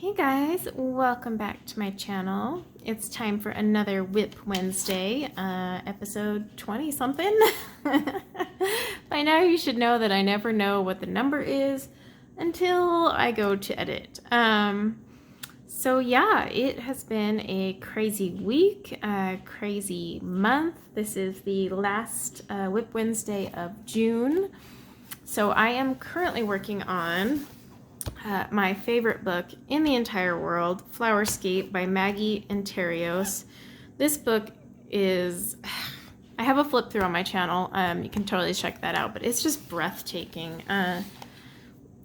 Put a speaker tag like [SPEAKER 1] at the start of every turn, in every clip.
[SPEAKER 1] Hey guys, welcome back to my channel. It's time for another WIP Wednesday, episode 20 something. By now you should know that I never know what the number is until I go to edit. So yeah, it has been a crazy week, a crazy month. This is the last WIP Wednesday of June. So I am currently working on my favorite book in the entire world, Flowerscape by Maggie Interios. This book is, I have a flip through on my channel. You can totally check that out, but it's just breathtaking. I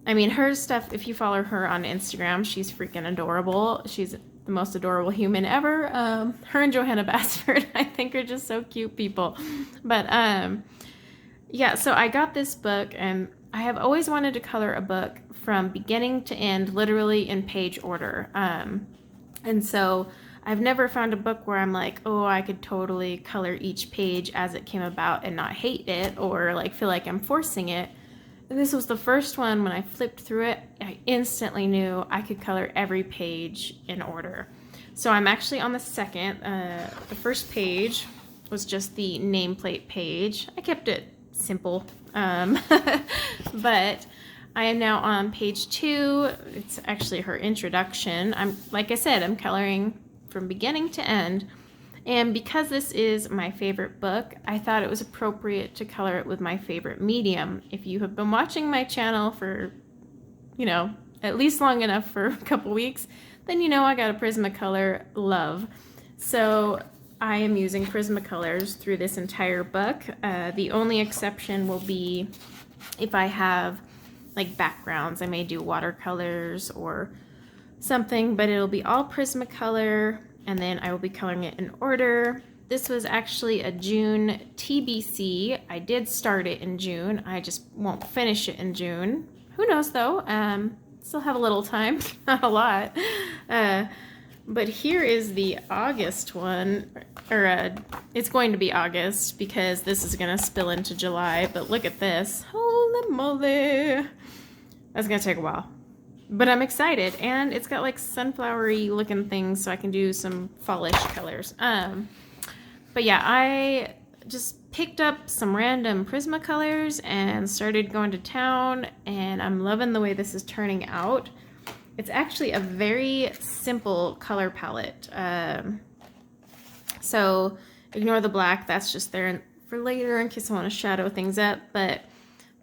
[SPEAKER 1] mean, her stuff, if you follow her on Instagram, she's freaking adorable. She's the most adorable human ever. Her and Johanna Basford, I think, are just so cute people. But yeah, so I got this book, and I have always wanted to color a book from beginning to end, literally in page order. And so I've never found a book where I'm like, oh, I could totally color each page as it came about and not hate it or like feel like I'm forcing it. And this was the first one. When I flipped through it, I instantly knew I could color every page in order. So I'm actually on the second. The first page was just the nameplate page. I kept it simple. But I am now on page 2. It's actually her introduction. Like I said, I'm coloring from beginning to end. And because this is my favorite book, I thought it was appropriate to color it with my favorite medium. If you have been watching my channel for, at least long enough for a couple weeks, then you know I got a Prismacolor love. So I am using Prismacolors through this entire book. The only exception will be if I have like backgrounds. I may do watercolors or something, but it'll be all Prismacolor, and then I will be coloring it in order. This was actually a June TBC. I did start it in June. I just won't finish it in June. Who knows though? Still have a little time, not a lot. But here is the August one, or it's going to be August because this is going to spill into July. But look at this. Holy moly. That's going to take a while. But I'm excited, and it's got like sunflowery looking things, so I can do some fallish colors. But yeah, I just picked up some random Prismacolors and started going to town, and I'm loving the way this is turning out. It's actually a very simple color palette. So ignore the black, that's just there for later in case I want to shadow things up. But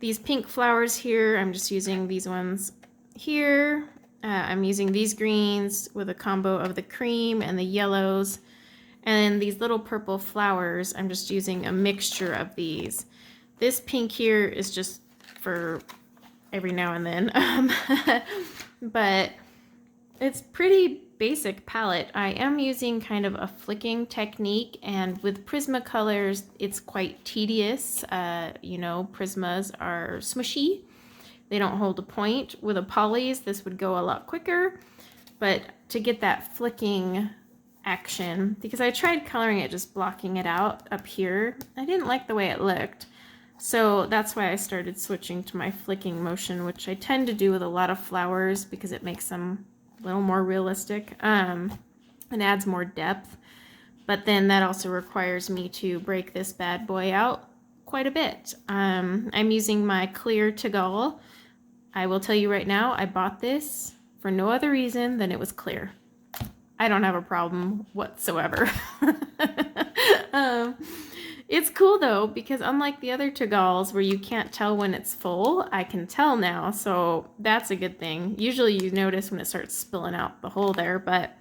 [SPEAKER 1] these pink flowers here, I'm just using these ones here. I'm using these greens with a combo of the cream and the yellows. And these little purple flowers, I'm just using a mixture of these. This pink here is just for every now and then. But it's pretty basic palette. I am using kind of a flicking technique, and with Prismacolors, it's quite tedious. Prismas are smushy. They don't hold a point. With a polys, this would go a lot quicker, but to get that flicking action, because I tried coloring it, just blocking it out up here, I didn't like the way it looked. So that's why I started switching to my flicking motion, which I tend to do with a lot of flowers because it makes them a little more realistic and adds more depth. But then that also requires me to break this bad boy out quite a bit. I'm using my clear Tagall. I will tell you right now, I bought this for no other reason than it was clear. I don't have a problem whatsoever. It's cool though, because unlike the other Tagalls where you can't tell when it's full, I can tell now, so that's a good thing. Usually you notice when it starts spilling out the hole there, but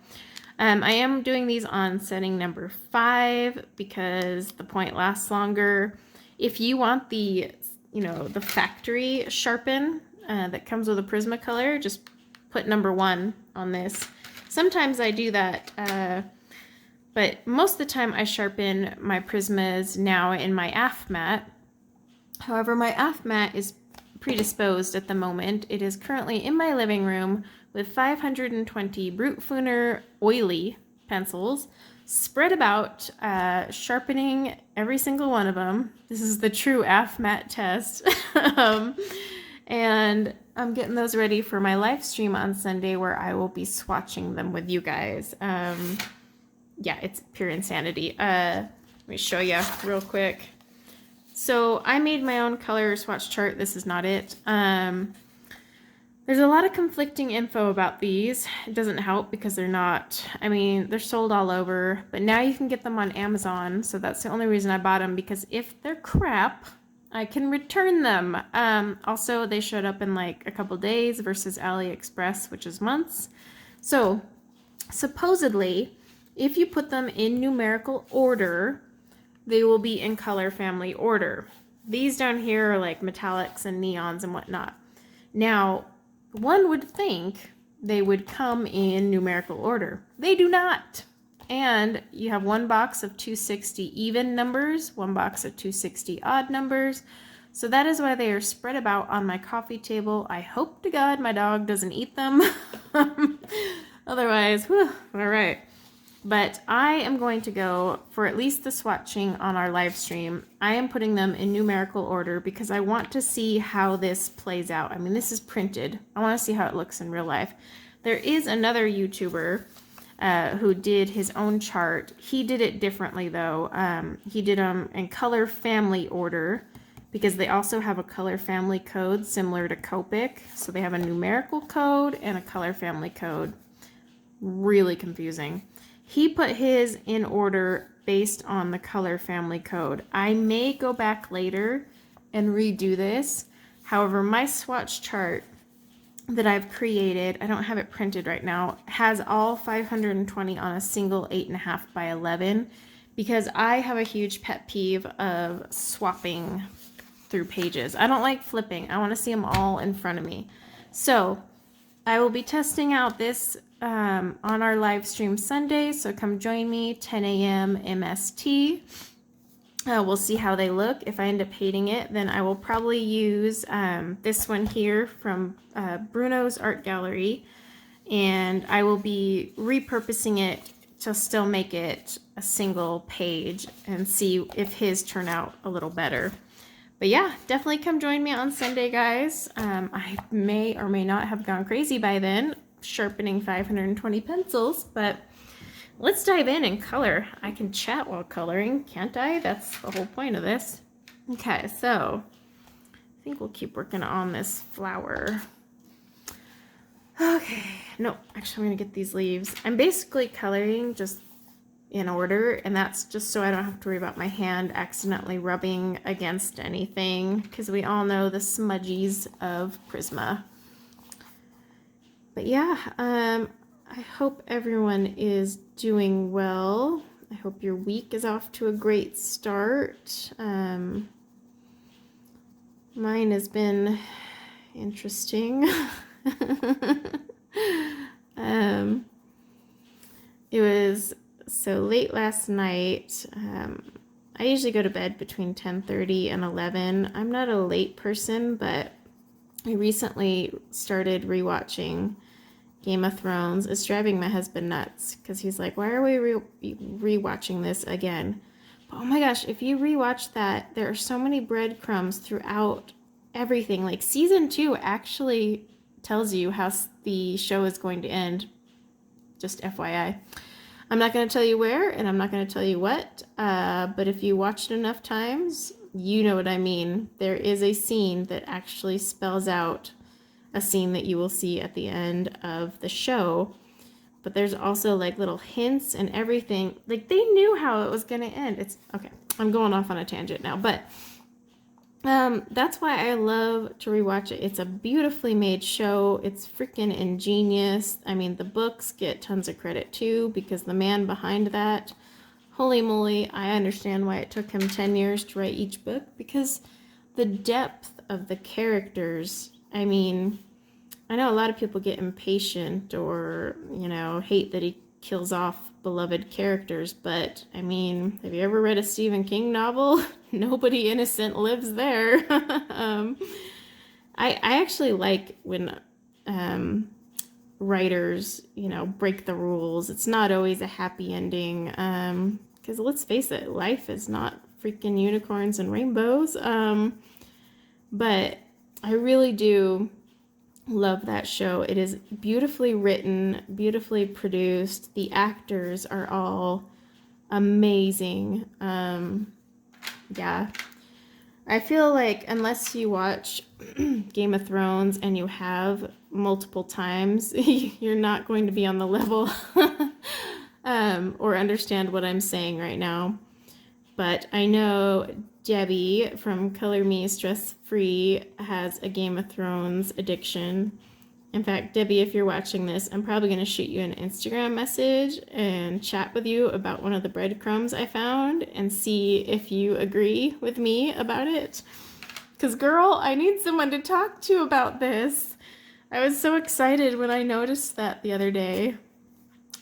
[SPEAKER 1] I am doing these on setting number 5 because the point lasts longer. If you want the, the factory sharpen that comes with a Prismacolor, just put number 1 on this. Sometimes I do that, but most of the time I sharpen my Prismas now in my AF mat. However, my AF mat is predisposed at the moment. It is currently in my living room with 520 Brutfuner oily pencils spread about, sharpening every single one of them. This is the true AF mat test. And I'm getting those ready for my live stream on Sunday where I will be swatching them with you guys. Yeah, it's pure insanity. Let me show you real quick. So I made my own color swatch chart. This is not it. There's a lot of conflicting info about these. It doesn't help because they're not, I mean, they're sold all over, but now you can get them on Amazon. So that's the only reason I bought them, because if they're crap, I can return them. Also, they showed up in like a couple days versus AliExpress, which is months. So supposedly, if you put them in numerical order, they will be in color family order. These down here are like metallics and neons and whatnot. Now, one would think they would come in numerical order. They do not. And you have one box of 260 even numbers, one box of 260 odd numbers. So that is why they are spread about on my coffee table. I hope to God my dog doesn't eat them. Otherwise, whew, all right. But I am going to go for at least the swatching on our live stream. I am putting them in numerical order because I want to see how this plays out. I mean, this is printed. I want to see how it looks in real life. There is another YouTuber who did his own chart. He did it differently though. He did them in color family order because they also have a color family code similar to Copic. So they have a numerical code and a color family code. Really confusing. He put his in order based on the color family code. I may go back later and redo this. However, my swatch chart that I've created, I don't have it printed right now, has all 520 on a single 8.5 by 11 because I have a huge pet peeve of swapping through pages. I don't like flipping. I want to see them all in front of me. So I will be testing out this on our live stream Sunday, so come join me, 10 a.m. MST. We'll see how they look. If I end up hating it, then I will probably use this one here from Bruno's Art Gallery, and I will be repurposing it to still make it a single page and see if his turn out a little better. But yeah, definitely come join me on Sunday, guys. I may or may not have gone crazy by then, sharpening 520 pencils, but let's dive in and color. I can chat while coloring, can't I? That's the whole point of this. Okay, so I think we'll keep working on this flower. Okay, no, actually I'm gonna get these leaves. I'm basically coloring just in order, and that's just so I don't have to worry about my hand accidentally rubbing against anything, because we all know the smudgies of Prisma. But yeah, I hope everyone is doing well. I hope your week is off to a great start. Mine has been interesting. It was so late last night. I usually go to bed between 10:30 and 11. I'm not a late person, but I recently started rewatching Game of Thrones. It's driving my husband nuts because he's like, why are we rewatching this again? But oh my gosh, if you rewatch that, there are so many breadcrumbs throughout everything. Like season 2 actually tells you how the show is going to end. Just FYI. I'm not going to tell you where, and I'm not going to tell you what, but if you watched enough times, you know what I mean. There is a scene that actually spells out a scene that you will see at the end of the show, but there's also like little hints and everything. Like they knew how it was going to end. It's okay. I'm going off on a tangent now, but that's why I love to rewatch it. It's a beautifully made show. It's freaking ingenious. I mean, the books get tons of credit too, because the man behind that, holy moly, I understand why it took him 10 years to write each book, because the depth of the characters, I mean, I know a lot of people get impatient or, you know, hate that he kills off beloved characters, but I mean, have you ever read a Stephen King novel? Nobody innocent lives there. I actually like when writers, you know, break the rules. It's not always a happy ending, because let's face it, life is not freaking unicorns and rainbows. But I really do Love that show. It is beautifully written, beautifully produced. The actors are all amazing. Yeah. I feel like unless you watch Game of Thrones and you have multiple times, you're not going to be on the level or understand what I'm saying right now. But I know Debbie from Color Me Stress Free has a Game of Thrones addiction. In fact, Debbie, if you're watching this, I'm probably going to shoot you an Instagram message and chat with you about one of the breadcrumbs I found and see if you agree with me about it. Because, girl, I need someone to talk to about this. I was so excited when I noticed that the other day.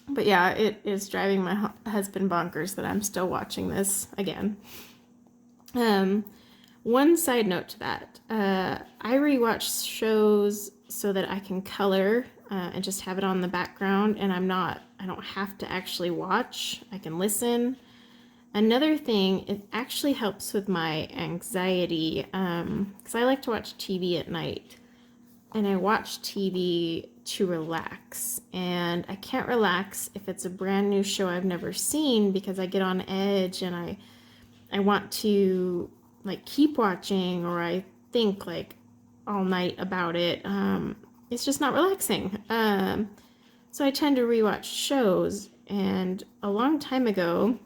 [SPEAKER 1] But yeah, it is driving my husband bonkers that I'm still watching this again. One side note to that, I rewatch shows so that I can color and just have it on the background, and I don't have to actually watch. I can listen. Another thing, it actually helps with my anxiety because I like to watch TV at night, and I watch TV to relax, and I can't relax if it's a brand new show I've never seen because I get on edge and I want to like keep watching, or I think like all night about it. It's just not relaxing. So I tend to rewatch shows, and a long time ago,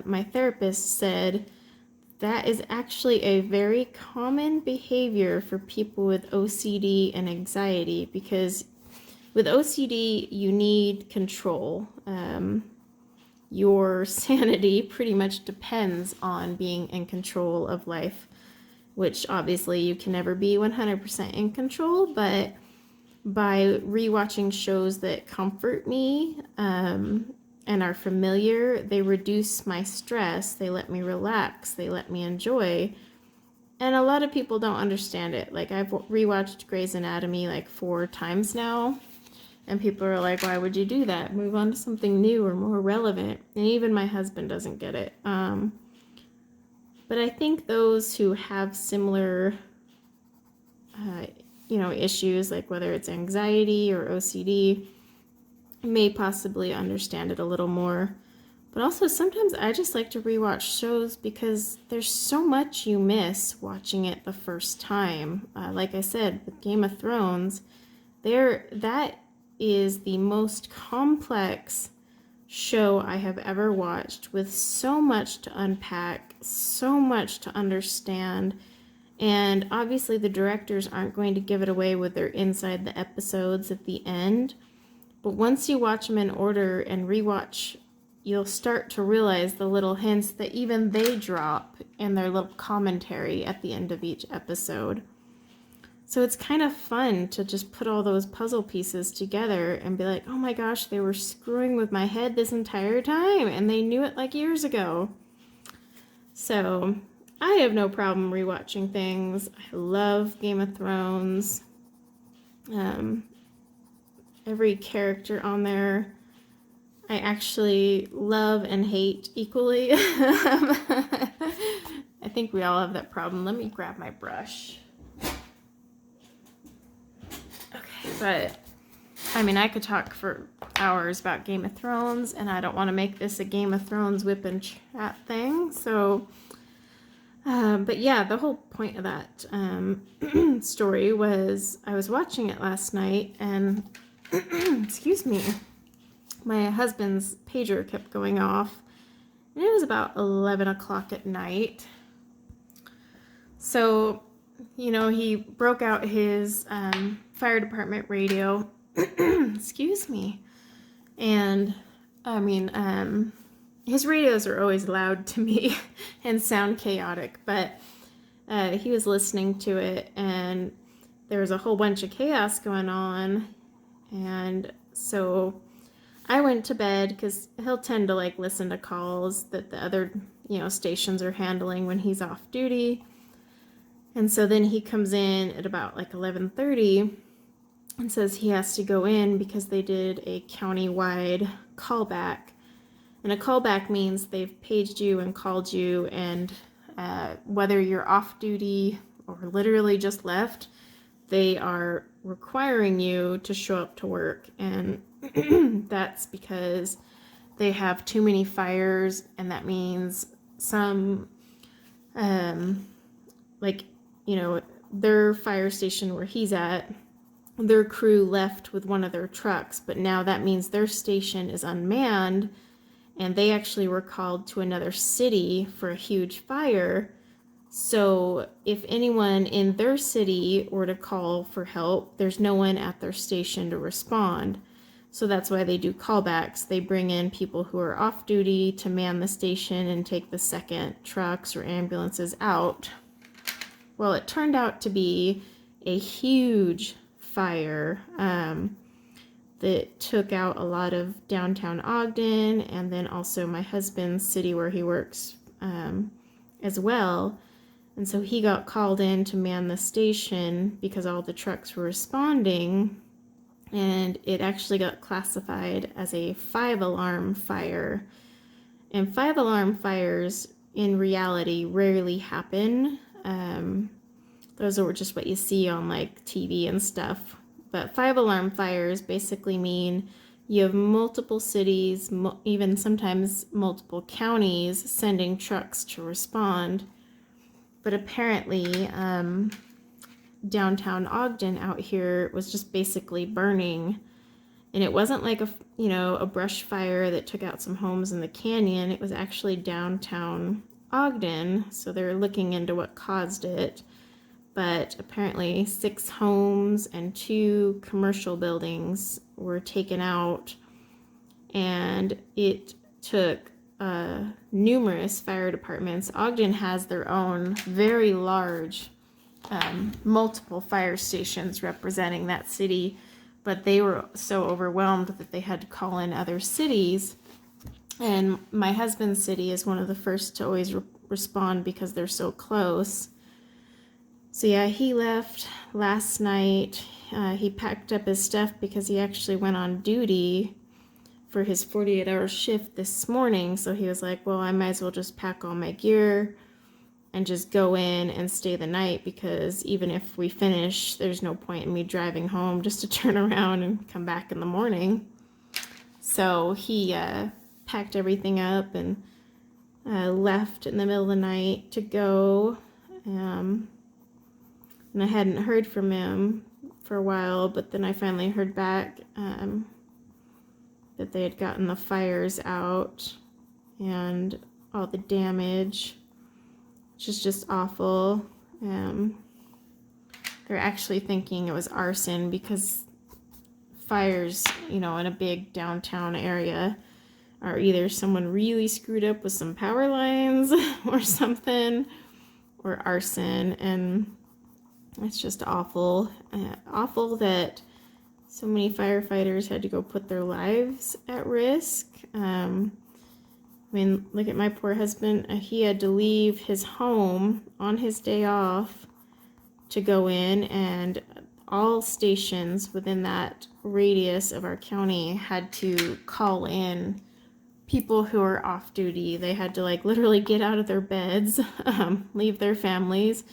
[SPEAKER 1] my therapist said that is actually a very common behavior for people with OCD and anxiety, because with OCD, you need control. Your sanity pretty much depends on being in control of life, which obviously you can never be 100% in control, but by rewatching shows that comfort me and are familiar, they reduce my stress, they let me relax, they let me enjoy. And a lot of people don't understand it. Like, I've rewatched Grey's Anatomy like 4 times now. And people are like, why would you do that? Move on to something new or more relevant. And even my husband doesn't get it. But I think those who have similar, issues, like whether it's anxiety or OCD, may possibly understand it a little more. But also sometimes I just like to rewatch shows because there's so much you miss watching it the first time. Like I said, with Game of Thrones, that is the most complex show I have ever watched, with so much to unpack, so much to understand, and obviously the directors aren't going to give it away with their inside the episodes at the end, but once you watch them in order and rewatch, you'll start to realize the little hints that even they drop in their little commentary at the end of each episode. So it's kind of fun to just put all those puzzle pieces together and be like, oh my gosh, they were screwing with my head this entire time and they knew it like years ago. So I have no problem rewatching things. I love Game of Thrones. Every character on there I actually love and hate equally. I think we all have that problem. Let me grab my brush. But, I mean, I could talk for hours about Game of Thrones, and I don't want to make this a Game of Thrones whip and chat thing, so, but yeah, the whole point of that story was I was watching it last night, and, excuse me, my husband's pager kept going off, and it was about 11 o'clock at night, so, he broke out his fire department radio, excuse me, and I mean, his radios are always loud to me and sound chaotic, but he was listening to it, and there was a whole bunch of chaos going on, and so I went to bed because he'll tend to like listen to calls that the other stations are handling when he's off duty. And so then he comes in at about like 11:30 and says he has to go in because they did a county-wide callback. And a callback means they've paged you and called you, and whether you're off duty or literally just left, they are requiring you to show up to work. And that's because they have too many fires, and that means some, like, you know, their fire station where he's at, their crew left with one of their trucks, but now that means their station is unmanned, and they actually were called to another city for a huge fire. So if anyone in their city were to call for help, there's no one at their station to respond. So that's why they do callbacks. They bring in people who are off duty to man the station and take the second trucks or ambulances out. Well, it turned out to be a huge fire that took out a lot of downtown Ogden, and then also my husband's city where he works as well. And so he got called in to man the station because all the trucks were responding, and it actually got classified as a 5-alarm fire. And 5-alarm fires in reality rarely happen. Those are just what you see on like TV and stuff. But 5-alarm fires basically mean you have multiple cities, even sometimes multiple counties, sending trucks to respond. But apparently, downtown Ogden out here was just basically burning. And it wasn't like a brush fire that took out some homes in the canyon. It was actually downtown Ogden. So they're looking into what caused it. But apparently 6 homes and 2 commercial buildings were taken out, and it took numerous fire departments. Ogden has their own very large, multiple fire stations representing that city, but they were so overwhelmed that they had to call in other cities. And my husband's city is one of the first to always respond because they're so close. So yeah, he left last night. He packed up his stuff because he actually went on duty for his 48-hour shift this morning. So he was like, well, I might as well just pack all my gear and just go in and stay the night, because even if we finish, there's no point in me driving home just to turn around and come back in the morning. So he packed everything up and left in the middle of the night to go. And I hadn't heard from him for a while, but then I finally heard back that they had gotten the fires out and all the damage, which is just awful. They're actually thinking it was arson because fires, in a big downtown area are either someone really screwed up with some power lines or something, or arson. And it's just awful. Awful that so many firefighters had to go put their lives at risk. I mean, look at my poor husband. He had to leave his home on his day off to go in, and all stations within that radius of our county had to call in people who are off duty. They had to literally get out of their beds, leave their families,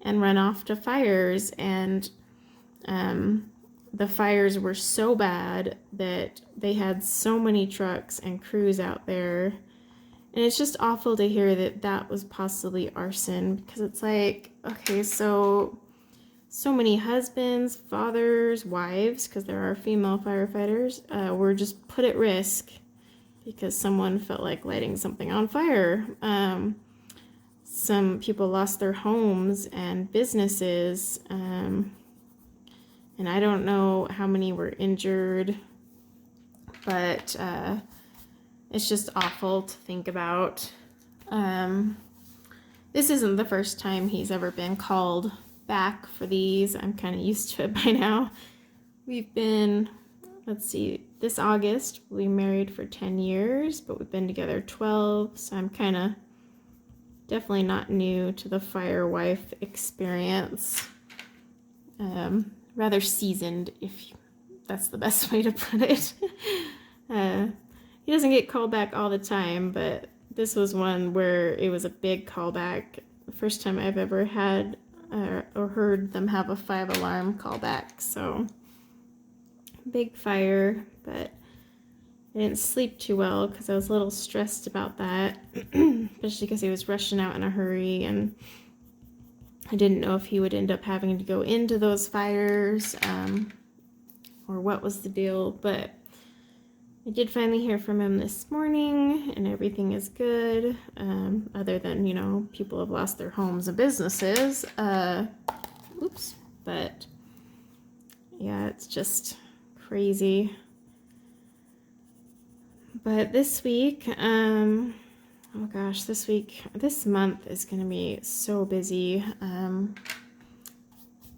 [SPEAKER 1] and run off to fires. And the fires were so bad that they had so many trucks and crews out there. And it's just awful to hear that that was possibly arson, because it's like, okay, so many husbands, fathers, wives, because there are female firefighters, were just put at risk because someone felt like lighting something on fire. Some people lost their homes and businesses, and I don't know how many were injured, but it's just awful to think about. This isn't the first time he's ever been called back for these. I'm kind of used to it by now. We've been, let's see, this August we married for 10 years, but we've been together 12, so I'm kind of definitely not new to the fire wife experience. Rather seasoned, if that's the best way to put it. He doesn't get called back all the time, but this was one where it was a big callback. The first time I've ever had or heard them have a 5 alarm callback. So big fire, but I didn't sleep too well because I was a little stressed about that, especially because he was rushing out in a hurry, and I didn't know if he would end up having to go into those fires or what was the deal. But I did finally hear from him this morning, and everything is good, other than, you know, people have lost their homes and businesses. Oops. But yeah, it's just crazy. But this week, oh gosh, this month is going to be so busy.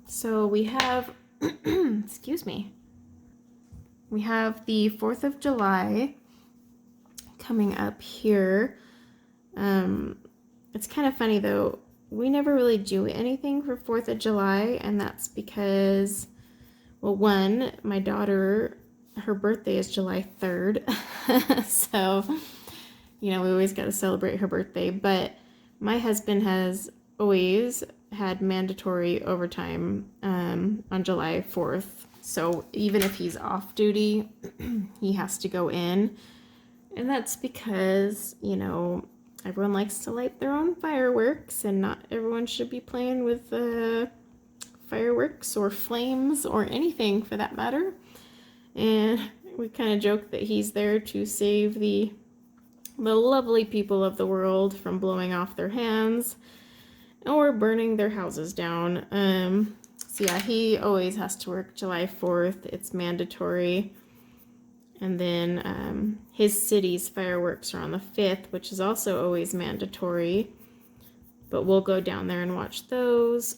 [SPEAKER 1] So we have, excuse me, we have the 4th of July coming up here. It's kind of funny though, we never really do anything for 4th of July, and that's because, well, one, my daughter, her birthday is July 3rd, so, you know, we always got to celebrate her birthday. But my husband has always had mandatory overtime on July 4th. So even if he's off duty, he has to go in. And that's because, you know, everyone likes to light their own fireworks, and not everyone should be playing with fireworks or flames or anything for that matter. And we kind of joke that he's there to save the lovely people of the world from blowing off their hands or burning their houses down. So yeah, he always has to work July 4th. It's mandatory. And then his city's fireworks are on the 5th, which is also always mandatory. But we'll go down there and watch those.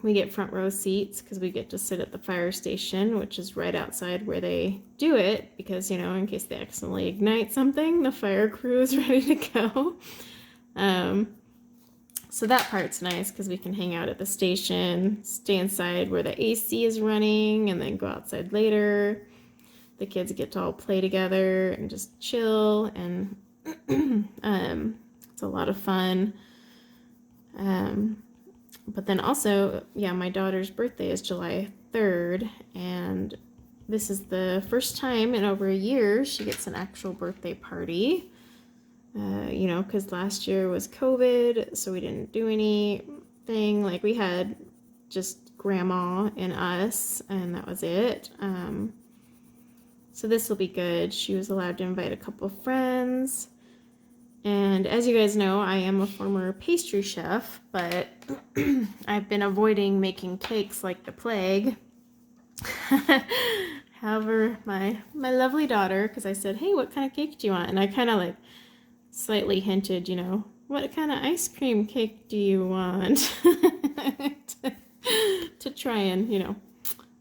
[SPEAKER 1] We get front row seats because we get to sit at the fire station, which is right outside where they do it, because, you know, in case they accidentally ignite something, the fire crew is ready to go. So that part's nice because we can hang out at the station, stay inside where the AC is running, and then go outside later. The kids get to all play together and just chill, and it's a lot of fun. But then also, yeah, my daughter's birthday is July 3rd, and this is the first time in over a year she gets an actual birthday party. You know, because last year was COVID, so we didn't do anything. Like, we had just grandma and us, and that was it. So this will be good. She was allowed to invite a couple of friends. And as you guys know, I am a former pastry chef, but I've been avoiding making cakes like the plague. However, my lovely daughter, because I said, hey, what kind of cake do you want? And I kind of like slightly hinted, you know, what kind of ice cream cake do you want? to try and, you know,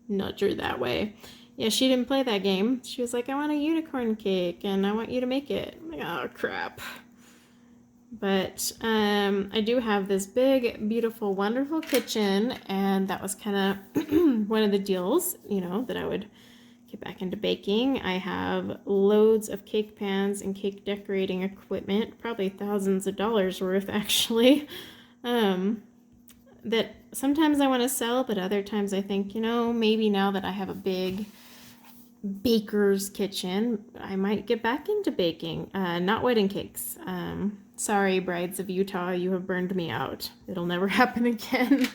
[SPEAKER 1] nudge her that way. Yeah, she didn't play that game. She was like, I want a unicorn cake and I want you to make it. I'm like, oh, crap. But I do have this big, beautiful, wonderful kitchen, and that was kind of one of the deals, you know, that I would get back into baking. I have loads of cake pans and cake decorating equipment, probably thousands of dollars worth actually, that sometimes I want to sell, but other times I think, you know, maybe now that I have a big baker's kitchen, I might get back into baking. Not wedding cakes. Sorry, brides of Utah, you have burned me out. It'll never happen again.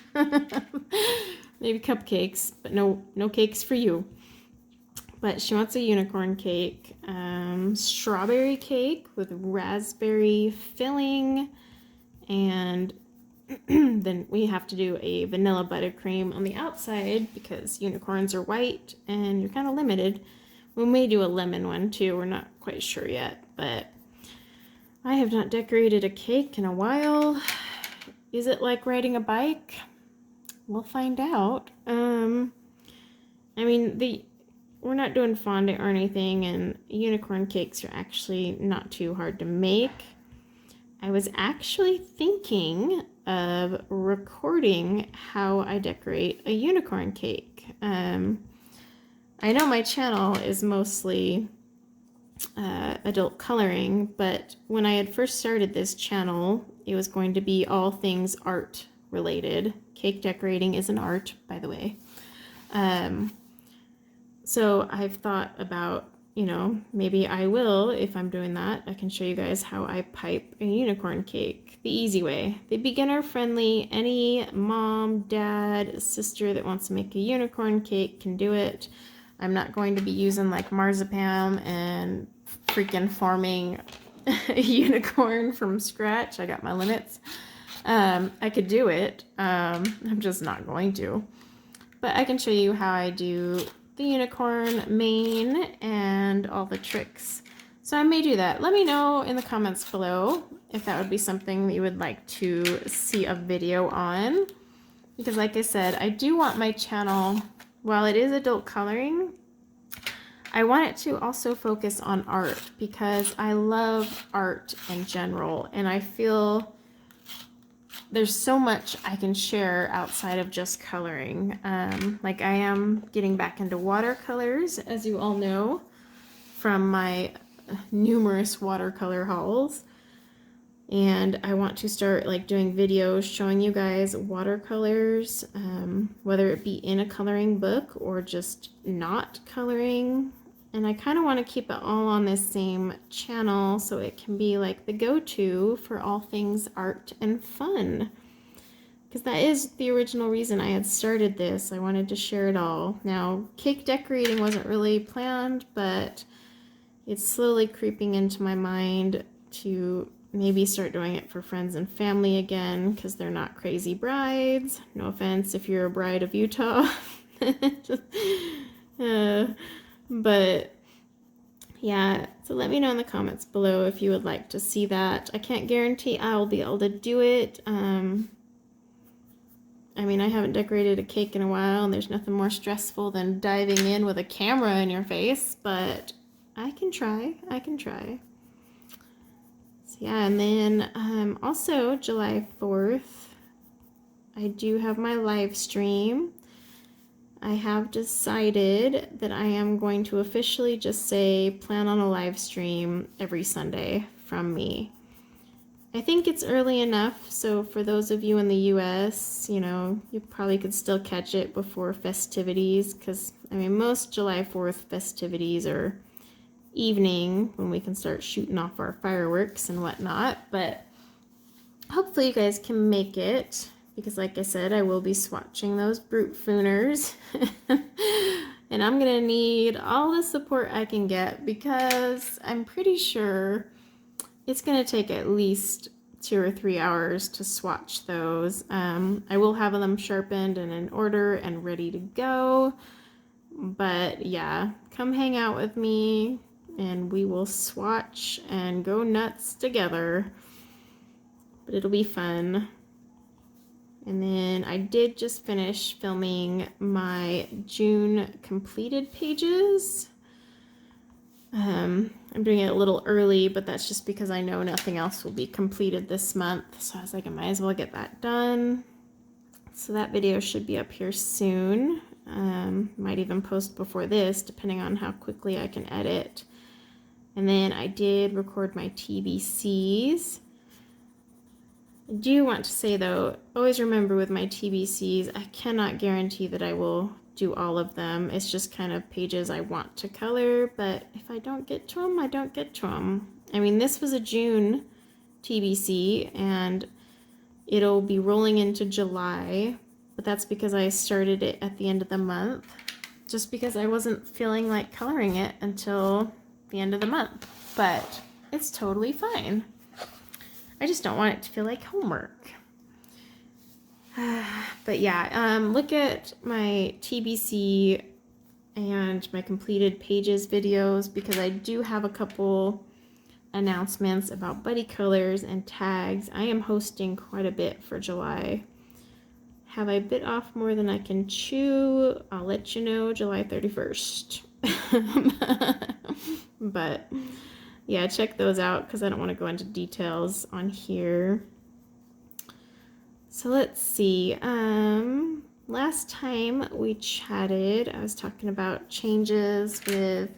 [SPEAKER 1] Maybe cupcakes, but no cakes for you. But she wants a unicorn cake, strawberry cake with raspberry filling, and then we have to do a vanilla buttercream on the outside because unicorns are white and you're kind of limited. We may do a lemon one too, we're not quite sure yet, but I have not decorated a cake in a while. Is it like riding a bike? We'll find out. I mean, we're not doing fondant or anything, and unicorn cakes are actually not too hard to make. I was actually thinking of recording how I decorate a unicorn cake. I know my channel is mostly adult coloring, but when I had first started this channel, it was going to be all things art related. Cake decorating is an art, by the way. So I've thought about, you know, maybe I will, if I'm doing that, I can show you guys how I pipe a unicorn cake the easy way. The beginner friendly, any mom, dad, sister that wants to make a unicorn cake can do it. I'm not going to be using like marzipan and freaking forming a unicorn from scratch. I got my limits. I could do it. I'm just not going to. But I can show you how I do the unicorn mane and all the tricks. So I may do that. Let me know in the comments below if that would be something that you would like to see a video on. Because like I said, I do want my channel, while it is adult coloring, I want it to also focus on art because I love art in general, and I feel there's so much I can share outside of just coloring. Like I am getting back into watercolors, as you all know, from my numerous watercolor hauls. And I want to start like doing videos showing you guys watercolors, whether it be in a coloring book or just not coloring. And I kind of want to keep it all on this same channel so it can be like the go-to for all things art and fun. Because that is the original reason I had started this. I wanted to share it all. Now, cake decorating wasn't really planned, but it's slowly creeping into my mind to maybe start doing it for friends and family again because they're not crazy brides. No offense if you're a bride of Utah. But yeah, so let me know in the comments below if you would like to see that. I can't guarantee I'll be able to do it. I mean, I haven't decorated a cake in a while, and there's nothing more stressful than diving in with a camera in your face, but I can try. I can try. So yeah, and then also July 4th, I do have my live stream. I have decided that I am going to officially just say plan on a live stream every Sunday from me. I think it's early enough, so for those of you in the US, you know, you probably could still catch it before festivities, because, I mean, most July 4th festivities are evening when we can start shooting off our fireworks and whatnot, but hopefully you guys can make it. Because like I said, I will be swatching those brute fooners. And I'm going to need all the support I can get because I'm pretty sure it's going to take at least 2 or 3 hours to swatch those. I will have them sharpened and in order and ready to go. But yeah, come hang out with me and we will swatch and go nuts together. But it'll be fun. And then I did just finish filming my June completed pages. I'm doing it a little early, but that's just because I know nothing else will be completed this month. So I was like, I might as well get that done. So that video should be up here soon. Might even post before this, depending on how quickly I can edit. And then I did record my TBCs. I do want to say though, always remember with my TBCs, I cannot guarantee that I will do all of them. It's just kind of pages I want to color, but if I don't get to them, I don't get to them. I mean, this was a June TBC and it'll be rolling into July, but that's because I started it at the end of the month, just because I wasn't feeling like coloring it until the end of the month, but it's totally fine. I just don't want it to feel like homework. But yeah, look at my TBC and my completed pages videos because I do have a couple announcements about buddy colors and tags. I am hosting quite a bit for July. Have I bit off more than I can chew? I'll let you know July 31st. But yeah, check those out because I don't want to go into details on here. So let's see. Last time we chatted, I was talking about changes with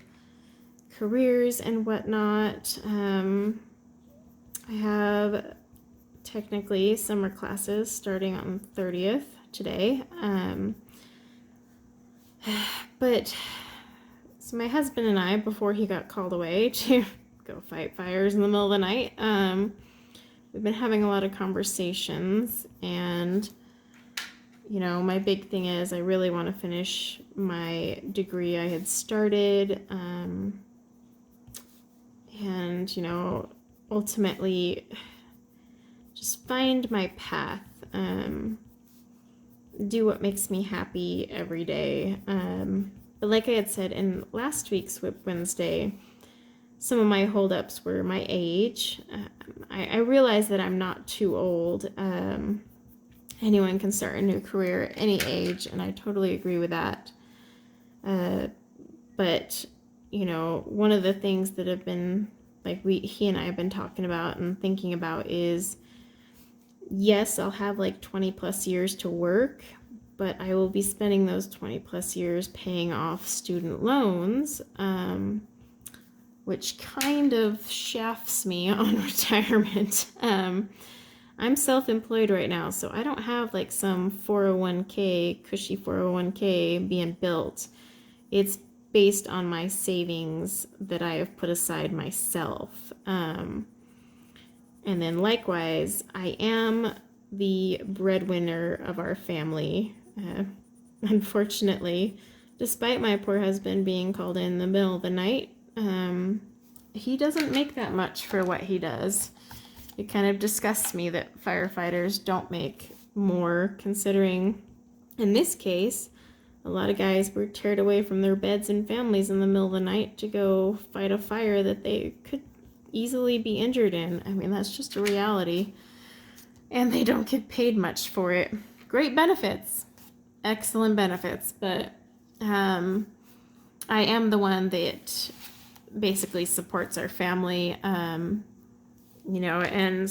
[SPEAKER 1] careers and whatnot. I have technically summer classes starting on the 30th today. But so my husband and I, before he got called away to go fight fires in the middle of the night, we've been having a lot of conversations, and my big thing is I really want to finish my degree I had started, and ultimately just find my path, do what makes me happy every day. But like I had said in last week's WIP Wednesday, some of my holdups were my age. I realize that I'm not too old. Anyone can start a new career at any age, and I totally agree with that. But one of the things that have been, like, he and I have been talking about and thinking about is, yes, I'll have like 20 plus years to work, but I will be spending those 20 plus years paying off student loans, which kind of shafts me on retirement. I'm self-employed right now, so I don't have like some 401k, cushy 401k being built. It's based on my savings that I have put aside myself. And then likewise, I am the breadwinner of our family. Unfortunately, despite my poor husband being called in the middle of the night, he doesn't make that much for what he does. It kind of disgusts me that firefighters don't make more, considering in this case, a lot of guys were teared away from their beds and families in the middle of the night to go fight a fire that they could easily be injured in. I mean, that's just a reality. And they don't get paid much for it. Great benefits. Excellent benefits. But I am the one that basically supports our family. And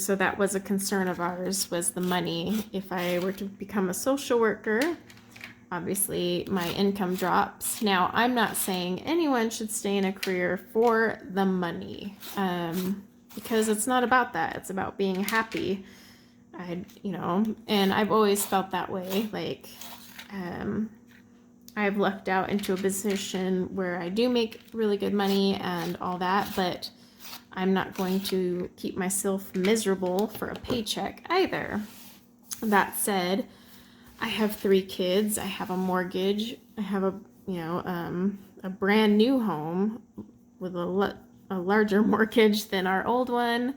[SPEAKER 1] so that was a concern of ours, was the money. If I were to become a social worker, obviously my income drops. Now, I'm not saying anyone should stay in a career for the money, because it's not about that. It's about being happy. And I've always felt that way. Like, I've lucked out into a position where I do make really good money and all that, but I'm not going to keep myself miserable for a paycheck either. That said, I have 3 kids. I have a mortgage. I have a brand new home with a larger mortgage than our old one.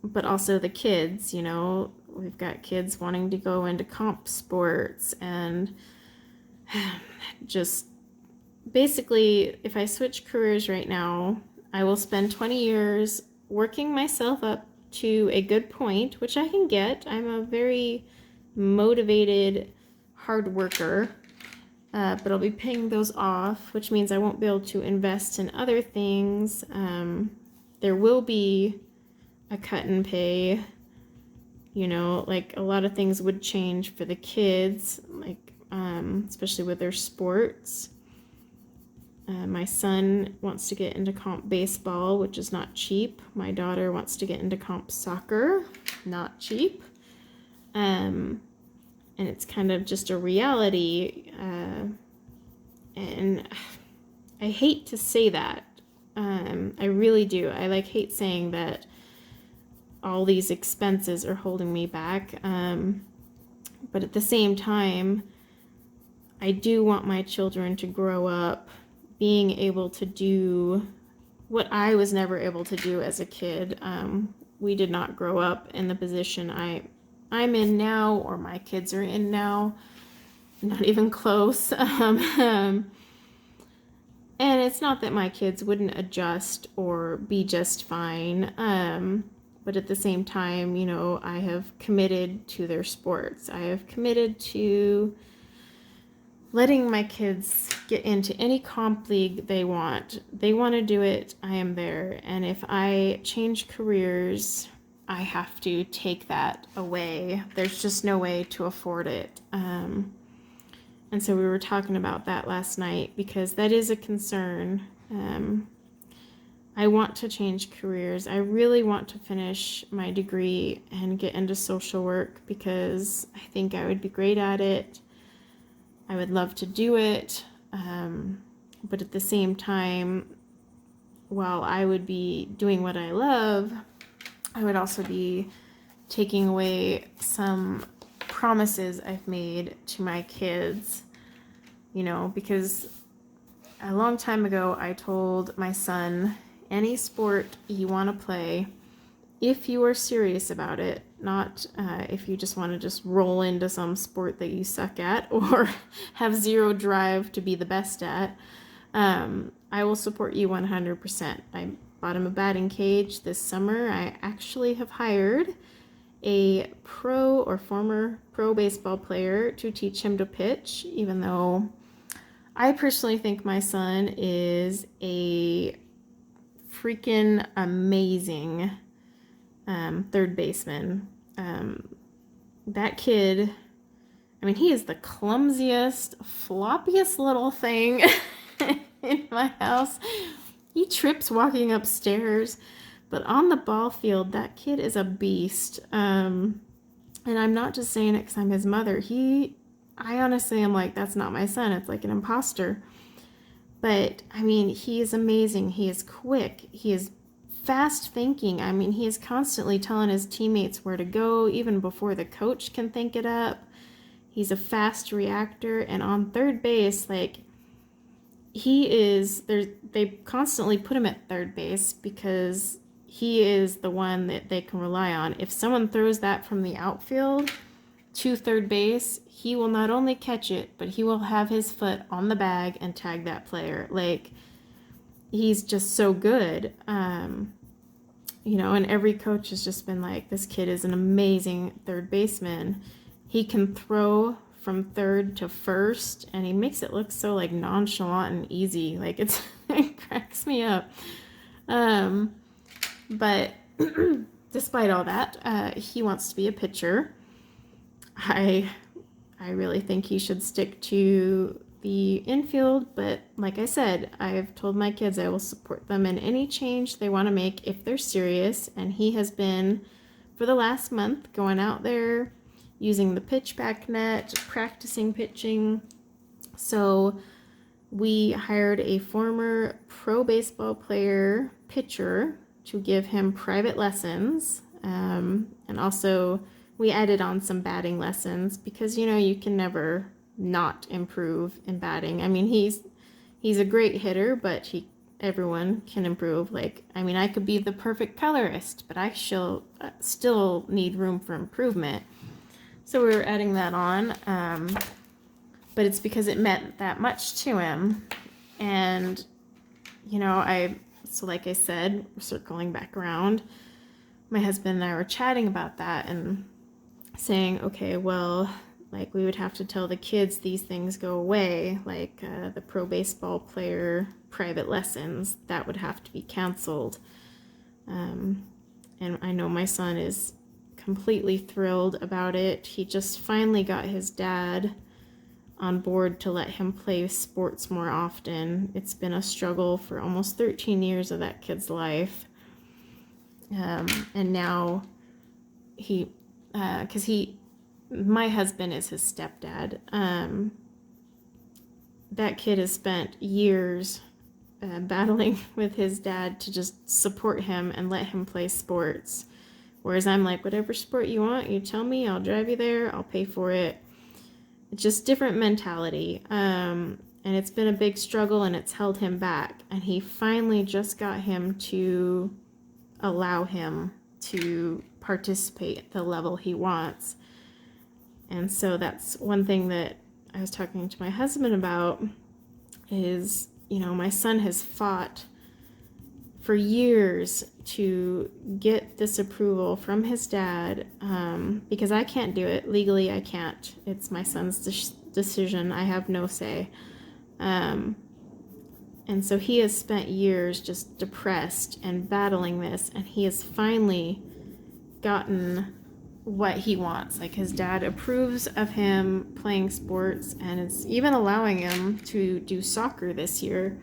[SPEAKER 1] But also the kids, we've got kids wanting to go into comp sports, and just basically, if I switch careers right now, I will spend 20 years working myself up to a good point, which I can get. I'm a very motivated, hard worker, but I'll be paying those off, which means I won't be able to invest in other things. There will be a cut in pay, like a lot of things would change for the kids, like especially with their sports. My son wants to get into comp baseball, which is not cheap. My daughter wants to get into comp soccer, not cheap. And it's kind of just a reality. And I hate to say that. I really do. I hate saying that all these expenses are holding me back. But at the same time, I do want my children to grow up being able to do what I was never able to do as a kid. We did not grow up in the position I'm in now, or my kids are in now. Not even close. And it's not that my kids wouldn't adjust or be just fine. But at the same time, I have committed to their sports. I have committed to letting my kids get into any comp league they want. They want to do it, I am there. And if I change careers, I have to take that away. There's just no way to afford it. And so we were talking about that last night, because that is a concern. I want to change careers. I really want to finish my degree and get into social work because I think I would be great at it. I would love to do it. But at the same time, while I would be doing what I love, I would also be taking away some promises I've made to my kids, because a long time ago I told my son, any sport you want to play, if you are serious about it, not if you just want to just roll into some sport that you suck at or have zero drive to be the best at, I will support you 100%. I bought him a batting cage this summer. I actually have hired a pro or former pro baseball player to teach him to pitch, even though I personally think my son is a freaking amazing third baseman. That kid, he is the clumsiest, floppiest little thing in my house. He trips walking upstairs, but on the ball field, that kid is a beast. And I'm not just saying it because I'm his mother. I honestly am like, that's not my son. It's like an imposter. But, he is amazing. He is quick. He is fast thinking. He is constantly telling his teammates where to go, even before the coach can think it up. He's a fast reactor. And on third base, they constantly put him at third base because he is the one that they can rely on. If someone throws that from the outfield to third base, he will not only catch it, but he will have his foot on the bag and tag that player. He's just so good. And every coach has just been like, this kid is an amazing third baseman. He can throw from third to first, and he makes it look so nonchalant and easy. It cracks me up. But despite all that, he wants to be a pitcher. I really think he should stick to the infield, but like I said, I've told my kids I will support them in any change they want to make if they're serious, and he has been, for the last month, going out there, using the pitchback net, practicing pitching. So we hired a former pro baseball player pitcher to give him private lessons, and also we added on some batting lessons because you can never not improve in batting. He's a great hitter, but everyone can improve. I could be the perfect colorist, but I still need room for improvement. So we were adding that on, but it's because it meant that much to him. And so like I said, circling back around, my husband and I were chatting about that and saying, okay, well, we would have to tell the kids these things go away, the pro baseball player private lessons, that would have to be canceled. And I know my son is completely thrilled about it. He just finally got his dad on board to let him play sports more often. It's been a struggle for almost 13 years of that kid's life. And now my husband is his stepdad. That kid has spent years battling with his dad to just support him and let him play sports. Whereas I'm like, whatever sport you want, you tell me, I'll drive you there, I'll pay for it. It's just different mentality. And it's been a big struggle and it's held him back. And he finally just got him to allow him to participate at the level he wants. And so that's one thing that I was talking to my husband about is, my son has fought for years to get this approval from his dad, because I can't do it. Legally, I can't. It's my son's decision. I have no say. And so he has spent years just depressed and battling this, and he has finally gotten what he wants. His dad approves of him playing sports and is even allowing him to do soccer this year,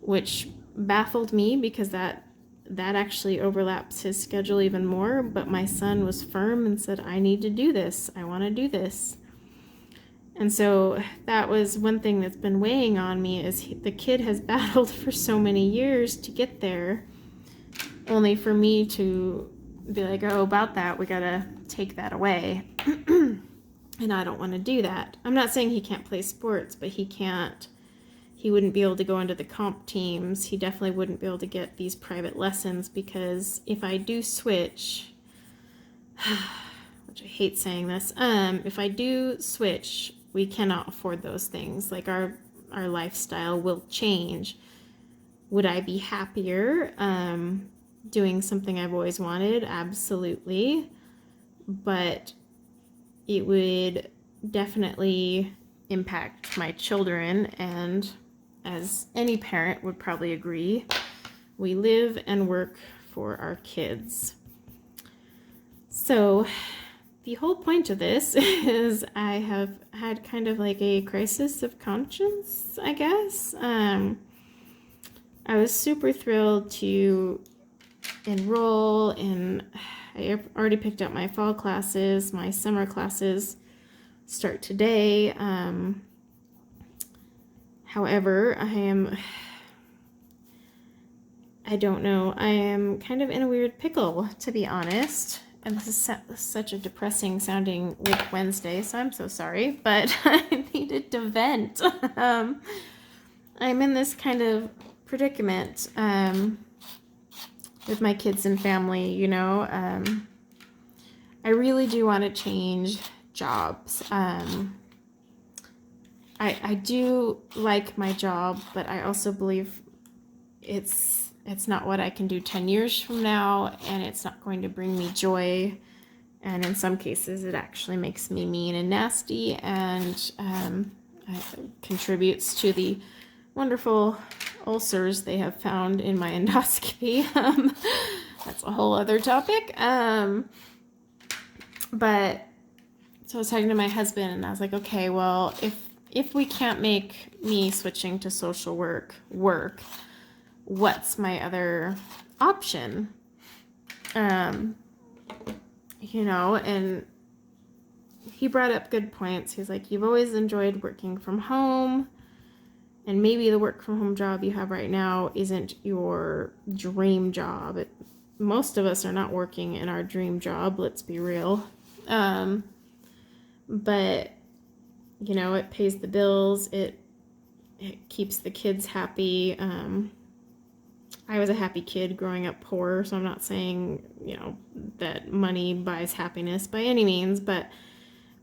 [SPEAKER 1] which baffled me because that actually overlaps his schedule even more. But my son was firm and said, I need to do this. I want to do this. And so that was one thing that's been weighing on me, is the kid has battled for so many years to get there, only for me to be like, oh, about that, we gotta take that away. And I don't want to do that. I'm not saying he can't play sports, but he wouldn't be able to go into the comp teams. He definitely wouldn't be able to get these private lessons, because if I do switch, which I hate saying this, if I do switch, we cannot afford those things. Like our lifestyle will change. Would I be happier doing something I've always wanted? Absolutely. But it would definitely impact my children, and as any parent would probably agree, we live and work for our kids. So the whole point of this is I have had kind of like a crisis of conscience, I guess. I was super thrilled to enroll in, I already picked up my fall classes. My summer classes start today. However, I don't know. I am kind of in a weird pickle, to be honest. And this is such a depressing sounding WIP Wednesday, so I'm so sorry, but I needed to vent. I'm in this kind of predicament with my kids and family, you know. I really do want to change jobs. I do like my job, but I also believe it's not what I can do 10 years from now, and it's not going to bring me joy. And in some cases, it actually makes me mean and nasty, and contributes to the wonderful ulcers they have found in my endoscopy. That's a whole other topic. But so I was talking to my husband, and I was like, okay, well, if we can't make me switching to social work, what's my other option? You know, and he brought up good points. He's like, you've always enjoyed working from home, and maybe the work from home job you have right now isn't your dream job. Most of us are not working in our dream job, let's be real. But you know, it pays the bills, it keeps the kids happy. I was a happy kid growing up poor, so I'm not saying, you know, that money buys happiness by any means, but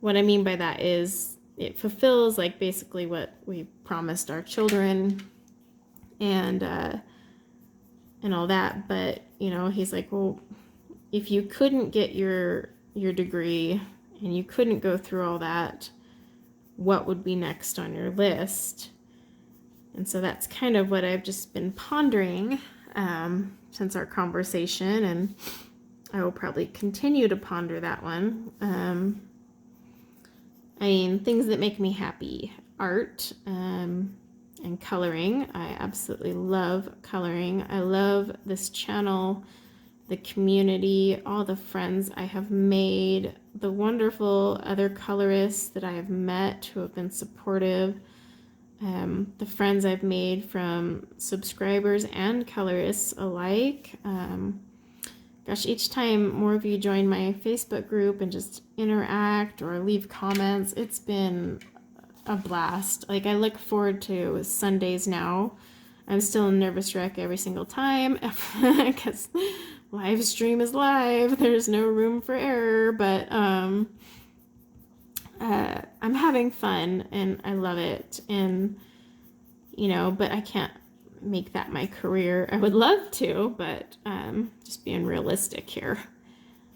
[SPEAKER 1] what I mean by that is it fulfills like basically what we promised our children and all that. But, you know, he's like, well, if you couldn't get your degree and you couldn't go through all that, what would be next on your list? And so that's kind of what I've just been pondering since our conversation, and I will probably continue to ponder that one. I mean, things that make me happy: art and coloring. I absolutely love coloring. I love this channel, the community, all the friends I have made, the wonderful other colorists that I have met who have been supportive. The friends I've made from subscribers and colorists alike. Gosh, each time more of you join my Facebook group and just interact or leave comments, it's been a blast. Like, I look forward to Sundays now. I'm still a nervous wreck every single time because live stream is live. There's no room for error, but I'm having fun and I love it. And, you know, but I can't make that my career. I would love to, but just being realistic here.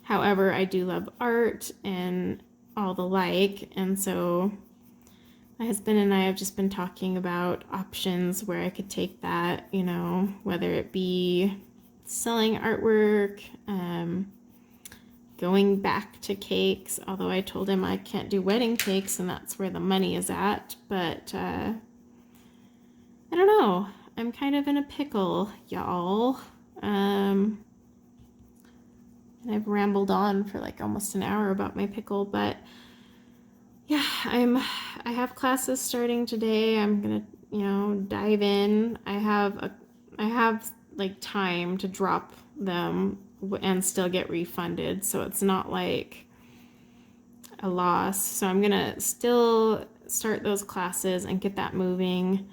[SPEAKER 1] However, I do love art and all the like. And so my husband and I have just been talking about options where I could take that, you know, whether it be selling artwork, going back to cakes, although I told him I can't do wedding cakes and that's where the money is at. But I don't know. I'm kind of in a pickle, y'all. And I've rambled on for like almost an hour about my pickle, but yeah, I have classes starting today. I'm gonna, dive in. I have like time to drop them and still get refunded, so it's not like a loss. So I'm gonna still start those classes and get that moving,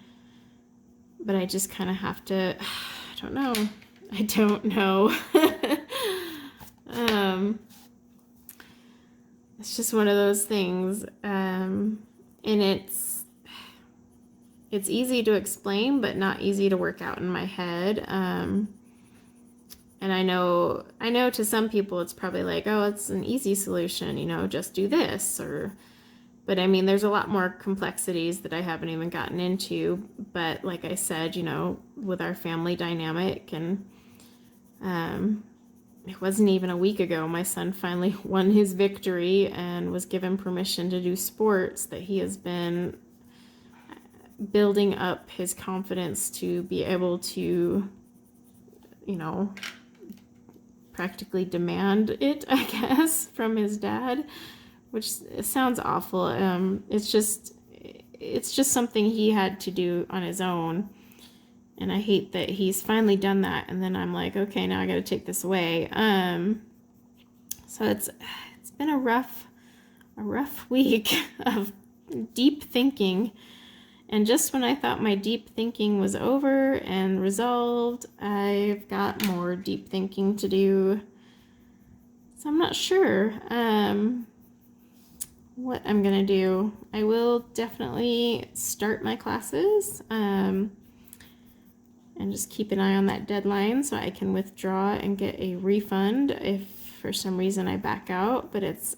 [SPEAKER 1] but I just kind of have to, I don't know. It's just one of those things, and it's easy to explain, but not easy to work out in my head. And I know to some people it's probably like, oh, it's an easy solution, just do this, but I mean, there's a lot more complexities that I haven't even gotten into. But like I said, with our family dynamic, and it wasn't even a week ago, my son finally won his victory and was given permission to do sports that he has been building up his confidence to be able to, practically demand it, I guess, from his dad, which sounds awful. It's just something he had to do on his own. And I hate that he's finally done that, and then I'm like, okay, now I got to take this away. So it's been a rough week of deep thinking, and just when I thought my deep thinking was over and resolved, I've got more deep thinking to do. So I'm not sure what I'm gonna do. I will definitely start my classes. And just keep an eye on that deadline so I can withdraw and get a refund if for some reason I back out. But it's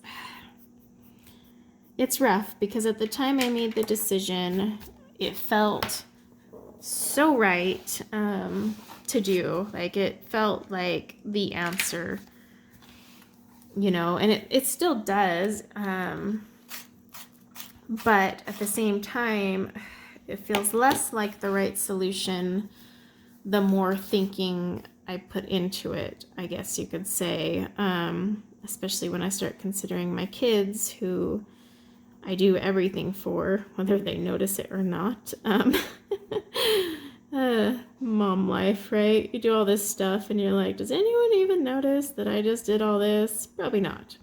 [SPEAKER 1] rough, because at the time I made the decision, it felt so right to do. Like, it felt like the answer, and it still does. But at the same time, it feels less like the right solution the more thinking I put into it, I guess you could say, especially when I start considering my kids, who I do everything for, whether they notice it or not. Mom life, right? You do all this stuff and you're like, does anyone even notice that I just did all this? Probably not.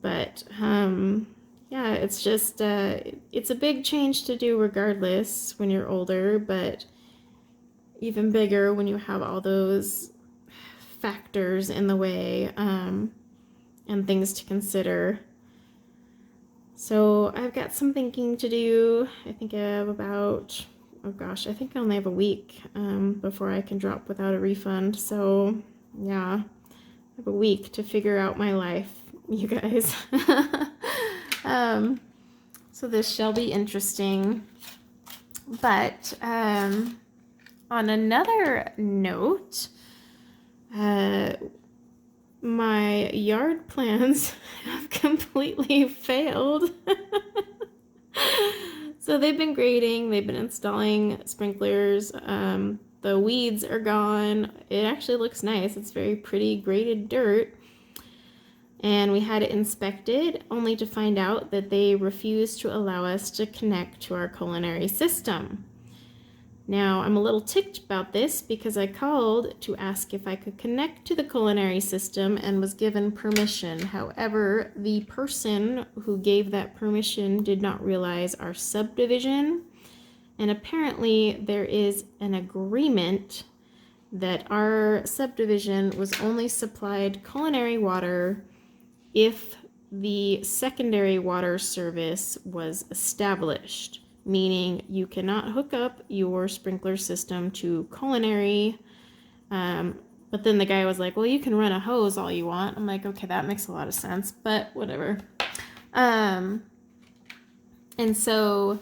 [SPEAKER 1] But yeah, it's just, it's a big change to do regardless when you're older, but even bigger when you have all those factors in the way, and things to consider. So I've got some thinking to do. I think I have about, I think I only have a week before I can drop without a refund. So yeah, I have a week to figure out my life, you guys. So this shall be interesting. But on another note, my yard plans have completely failed. So they've been grading, they've been installing sprinklers, the weeds are gone. It actually looks nice. It's very pretty graded dirt. And we had it inspected, only to find out that they refused to allow us to connect to our culinary system. Now, I'm a little ticked about this because I called to ask if I could connect to the culinary system and was given permission. However, the person who gave that permission did not realize our subdivision, and apparently there is an agreement that our subdivision was only supplied culinary water if the secondary water service was established. Meaning you cannot hook up your sprinkler system to culinary. But then the guy was like, well, you can run a hose all you want. I'm like, okay, that makes a lot of sense, but whatever. And so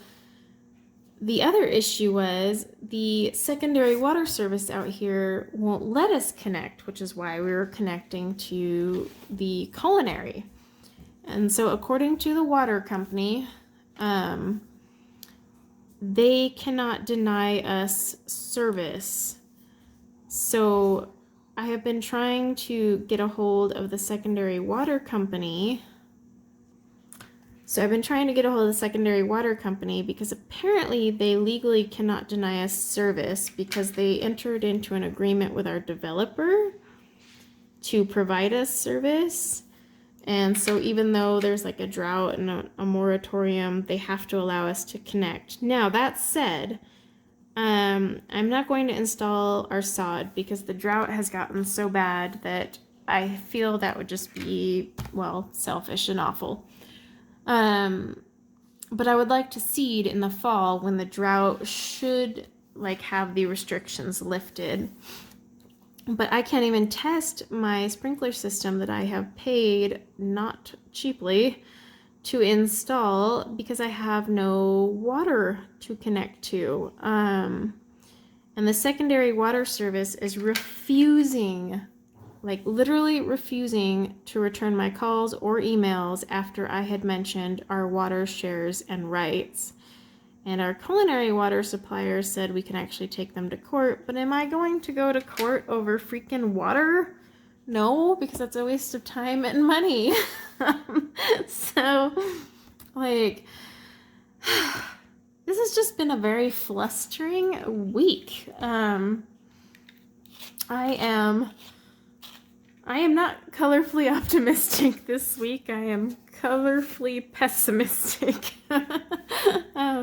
[SPEAKER 1] the other issue was the secondary water service out here won't let us connect, which is why we were connecting to the culinary. And so according to the water company, they cannot deny us service. So I have been trying to get a hold of the secondary water company. Because apparently they legally cannot deny us service because they entered into an agreement with our developer to provide us service. And so even though there's like a drought and a moratorium, they have to allow us to connect. Now, that said, I'm not going to install our sod because the drought has gotten so bad that I feel that would just be, well, selfish and awful. But I would like to seed in the fall when the drought should like have the restrictions lifted. But I can't even test my sprinkler system that I have paid not cheaply to install because I have no water to connect to. And the secondary water service is refusing, like literally refusing to return my calls or emails after I had mentioned our water shares and rights. And our culinary water supplier said we can actually take them to court. But am I going to go to court over freaking water? No, because that's a waste of time and money. So, like, this has just been a very flustering week. I am not colorfully optimistic this week. I am colorfully pessimistic.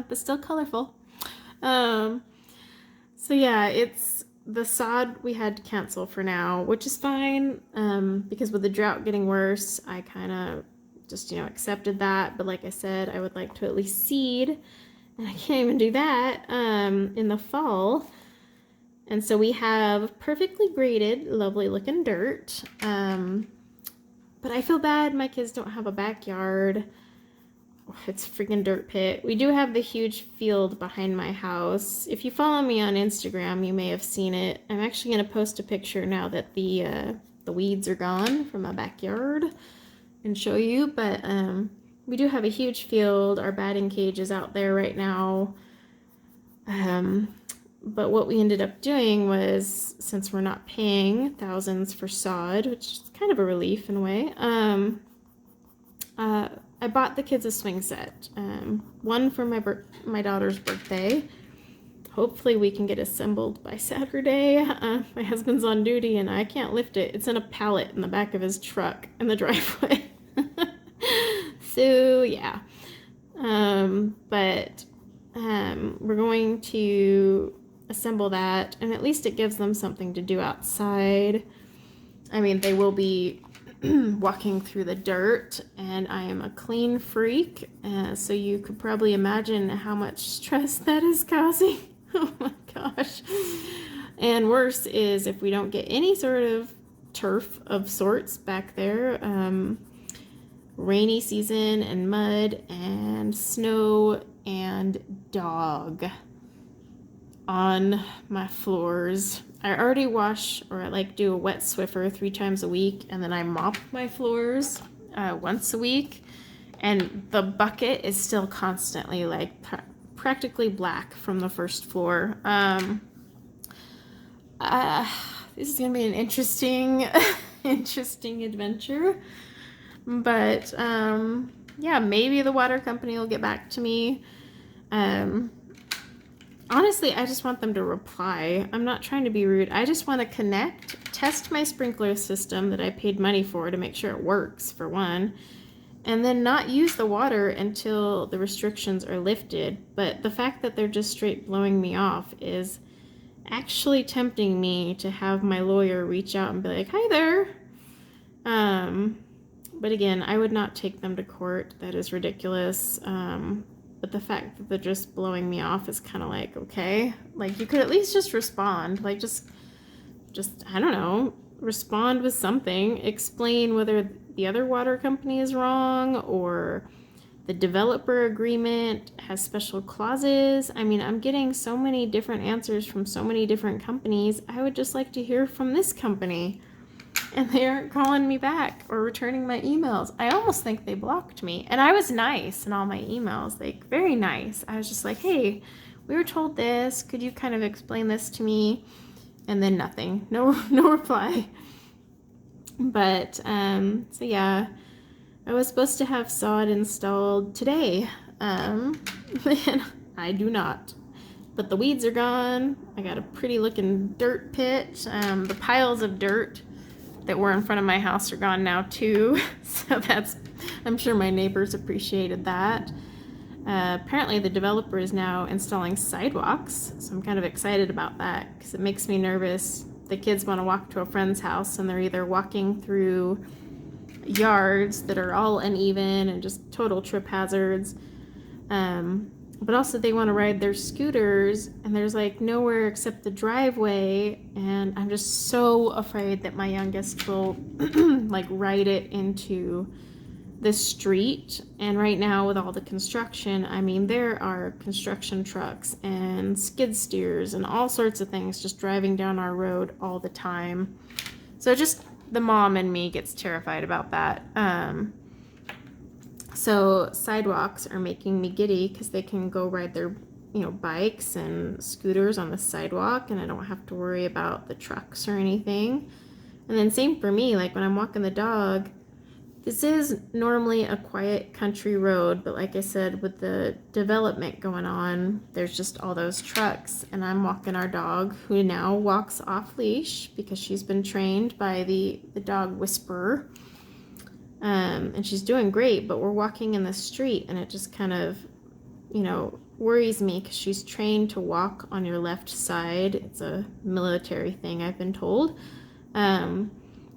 [SPEAKER 1] But still colorful. So yeah, it's the sod we had to cancel for now, which is fine. Because with the drought getting worse, I kind of just, accepted that. But like I said, I would like to at least seed, and I can't even do that in the fall. And so we have perfectly graded, lovely looking dirt. But I feel bad my kids don't have a backyard. It's a freaking dirt pit. We do have the huge field behind my house. If you follow me on Instagram, you may have seen it. I'm actually going to post a picture now that the weeds are gone from my backyard and show you. But we do have a huge field. Our batting cage is out there right now. But what we ended up doing was, since we're not paying thousands for sod, which is kind of a relief in a way, I bought the kids a swing set. One for my daughter's birthday. Hopefully we can get assembled by Saturday. My husband's on duty and I can't lift it. It's in a pallet in the back of his truck in the driveway. So yeah. But we're going to assemble that, and at least it gives them something to do outside. I mean, they will be walking through the dirt, and I am a clean freak, so you could probably imagine how much stress that is causing. Oh my gosh. And worse is if we don't get any sort of turf of sorts back there. Rainy season and mud and snow and dog on my floors. I already wash, or I like do a wet Swiffer 3 times a week, and then I mop my floors once a week, and the bucket is still constantly like practically black from the first floor. This is gonna be an interesting adventure, but yeah, maybe the water company will get back to me. Honestly, I just want them to reply. I'm not trying to be rude. I just want to connect, test my sprinkler system that I paid money for to make sure it works, for one, and then not use the water until the restrictions are lifted. But the fact that they're just straight blowing me off is actually tempting me to have my lawyer reach out and be like, hi there. But again, I would not take them to court. That is ridiculous. But the fact that they're just blowing me off is kind of like, okay, like you could at least just respond. Like just, I don't know, respond with something. Explain whether the other water company is wrong or the developer agreement has special clauses. I mean, I'm getting so many different answers from so many different companies. I would just like to hear from this company. and they aren't calling me back or returning my emails. I almost think they blocked me. And I was nice in all my emails, like very nice. I was just like, hey, we were told this. Could you kind of explain this to me? And then nothing, no reply. But so yeah, I was supposed to have sod installed today, and I do not. But the weeds are gone. I got a pretty looking dirt pit. The piles of dirt that were in front of my house are gone now too. So I'm sure my neighbors appreciated that. Apparently the developer is now installing sidewalks, so I'm kind of excited about that because it makes me nervous. The kids want to walk to a friend's house and they're either walking through yards that are all uneven and just total trip hazards, but also they want to ride their scooters and there's like nowhere except the driveway, and I'm just so afraid that my youngest will like ride it into the street. And right now with all the construction, I mean, there are construction trucks and skid steers and all sorts of things just driving down our road all the time. So just the mom in me gets terrified about that. So sidewalks are making me giddy because they can go ride their bikes and scooters on the sidewalk, and I don't have to worry about the trucks or anything. And then same for me, like when I'm walking the dog, this is normally a quiet country road, but like I said, with the development going on, there's just all those trucks, and I'm walking our dog, who now walks off leash because she's been trained by the dog whisperer, and she's doing great, but we're walking in the street, and it just kind of, worries me because she's trained to walk on your left side. It's a military thing, I've been told.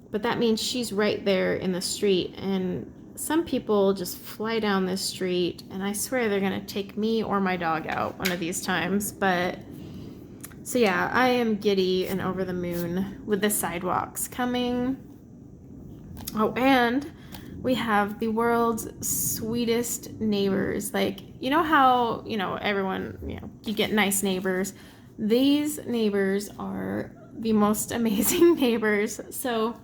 [SPEAKER 1] But that means she's right there in the street, and some people just fly down this street, and I swear they're gonna take me or my dog out one of these times. But so yeah, I am giddy and over the moon with the sidewalks coming. Oh, and we have the world's sweetest neighbors. Like, you know how, everyone, you get nice neighbors. These neighbors are the most amazing neighbors. So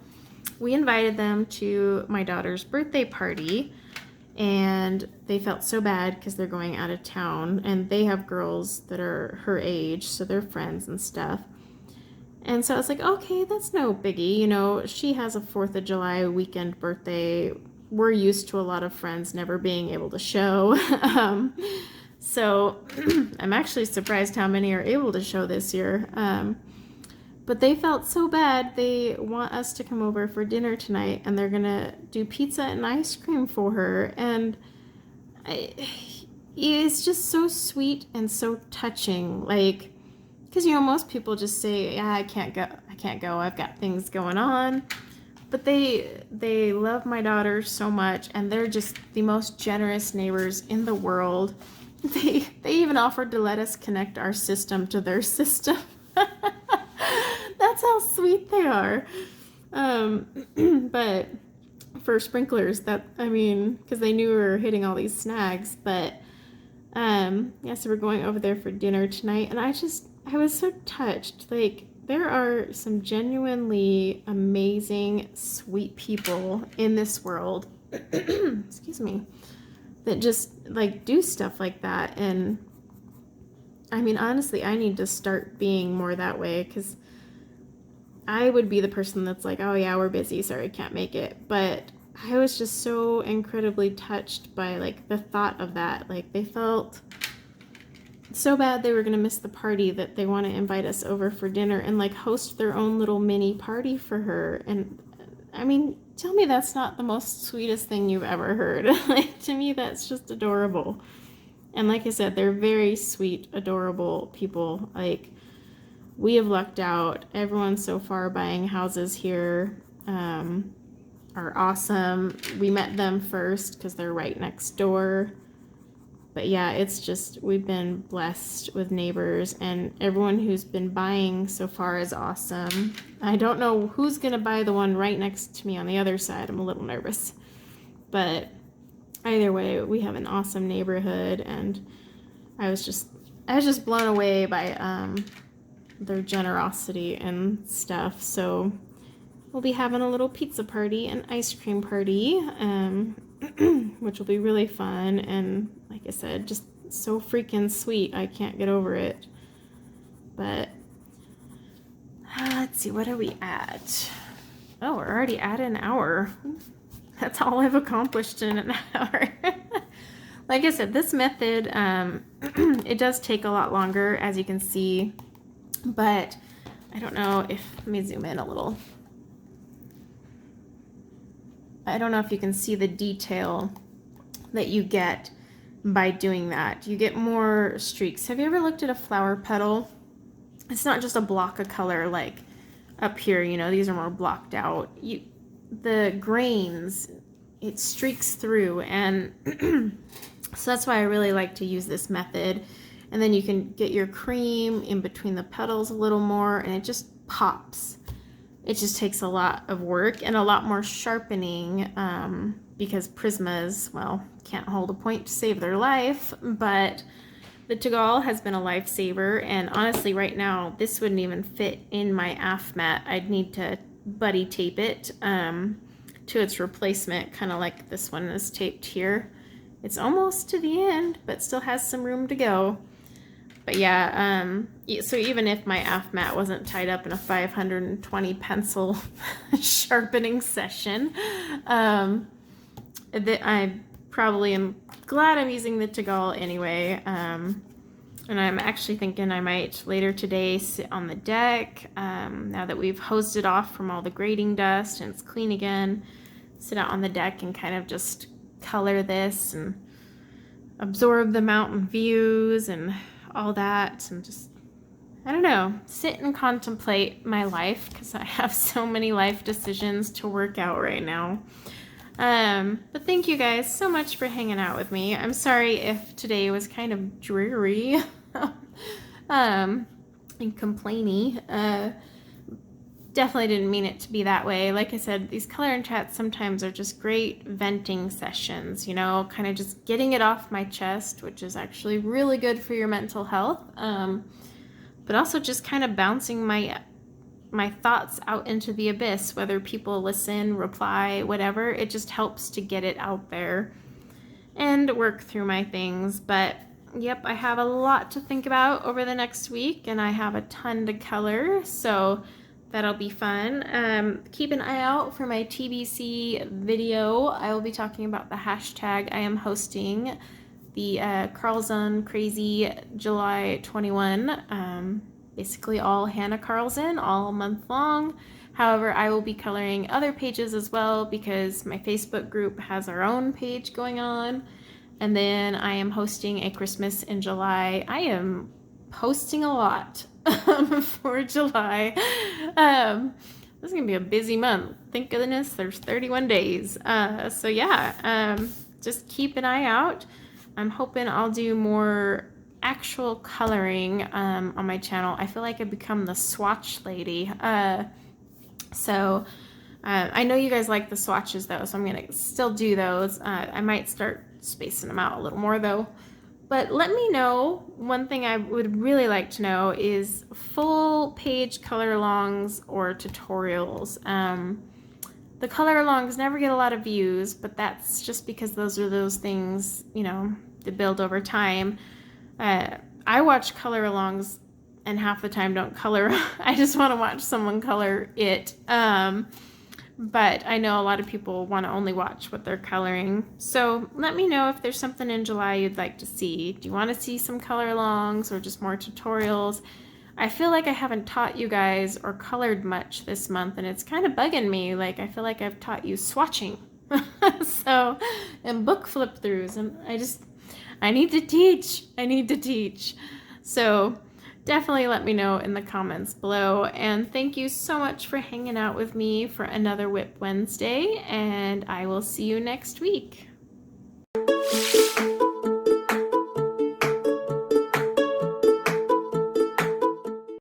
[SPEAKER 1] we invited them to my daughter's birthday party, and they felt so bad because they're going out of town, and they have girls that are her age, so they're friends and stuff. And so I was like, okay, that's no biggie. She has a 4th of July weekend birthday. We're used to a lot of friends never being able to show. So I'm actually surprised how many are able to show this year. But they felt so bad. They want us to come over for dinner tonight, and they're going to do pizza and ice cream for her. And it's just so sweet and so touching. Like, because, most people just say, yeah, I can't go. I've got things going on. But they love my daughter so much, and they're just the most generous neighbors in the world. They even offered to let us connect our system to their system. That's how sweet they are. But for sprinklers, because they knew we were hitting all these snags. But yeah, so we're going over there for dinner tonight, and I was so touched. Like, there are some genuinely amazing, sweet people in this world. Excuse me. That just like do stuff like that. And honestly, I need to start being more that way, because I would be the person that's like, oh yeah, we're busy, sorry, can't make it. But I was just so incredibly touched by like the thought of that. Like, they felt so bad they were going to miss the party that they want to invite us over for dinner and like host their own little mini party for her. And tell me that's not the most sweetest thing you've ever heard. Like, to me, that's just adorable. And like I said, they're very sweet, adorable people. Like, we have lucked out. Everyone so far buying houses here are awesome. We met them first because they're right next door. But yeah, it's just, we've been blessed with neighbors, and everyone who's been buying so far is awesome. I don't know who's going to buy the one right next to me on the other side. I'm a little nervous. But either way, we have an awesome neighborhood, and I was just blown away by their generosity and stuff. So we'll be having a little pizza party and ice cream party, which will be really fun. And like I said, just so freaking sweet. I can't get over it. But let's see, what are we at? Oh, we're already at an hour. That's all I've accomplished in an hour. Like I said, this method, it does take a lot longer, as you can see, but I don't know if, let me zoom in a little. I don't know if you can see the detail that you get by doing that. You get more streaks. Have you ever looked at a flower petal? It's not just a block of color like up here, you know, these are more blocked out. The grains, it streaks through, and so that's why I really like to use this method. And then you can get your cream in between the petals a little more, and it just pops. It just takes a lot of work and a lot more sharpening, because Prismas, well, can't hold a point to save their life, but the Tegall has been a lifesaver. And honestly, right now, this wouldn't even fit in my AF mat. I'd need to buddy tape it to its replacement, kind of like this one is taped here. It's almost to the end, but still has some room to go. But yeah, so even if my AF mat wasn't tied up in a 520 pencil sharpening session, I probably am glad I'm using the Tegall anyway. And I'm actually thinking I might later today sit on the deck, now that we've hosed it off from all the grading dust and it's clean again, sit out on the deck and kind of just color this and absorb the mountain views and all that, and just, I don't know, sit and contemplate my life, because I have so many life decisions to work out right now. But thank you guys so much for hanging out with me. I'm sorry if today was kind of dreary and complainy. Definitely didn't mean it to be that way. Like I said, these color and chats sometimes are just great venting sessions, you know, kind of just getting it off my chest, which is actually really good for your mental health. But also just kind of bouncing my thoughts out into the abyss, whether people listen, reply, whatever. It just helps to get it out there and work through my things. But yep, I have a lot to think about over the next week, and I have a ton to color, so that'll be fun. Keep an eye out for my TBC video. I will be talking about the hashtag I am hosting, the Carlson Crazy July 21. Basically all Hannah Carlson, all month long. However, I will be coloring other pages as well, because my Facebook group has our own page going on. And then I am hosting a Christmas in July. I am posting a lot for July. This is gonna be a busy month. Thank goodness there's 31 days. So yeah, just keep an eye out. I'm hoping I'll do more actual coloring on my channel. I feel like I've become the swatch lady. So I know you guys like the swatches though, so I'm gonna still do those. I might start spacing them out a little more though. But let me know, one thing I would really like to know is full page color alongs or tutorials. The color alongs never get a lot of views, but that's just because those are those things, you know, that build over time. I watch color alongs and half the time don't color. I just want to watch someone color it. But I know a lot of people want to only watch what they're coloring. So let me know if there's something in July you'd like to see. Do you want to see some color alongs or just more tutorials? I feel like I haven't taught you guys or colored much this month, and it's kind of bugging me. Like, I feel like I've taught you swatching. So, and book flip throughs, and I need to teach. I need to teach. So definitely let me know in the comments below. And thank you so much for hanging out with me for another WIP Wednesday. And I will see you next week.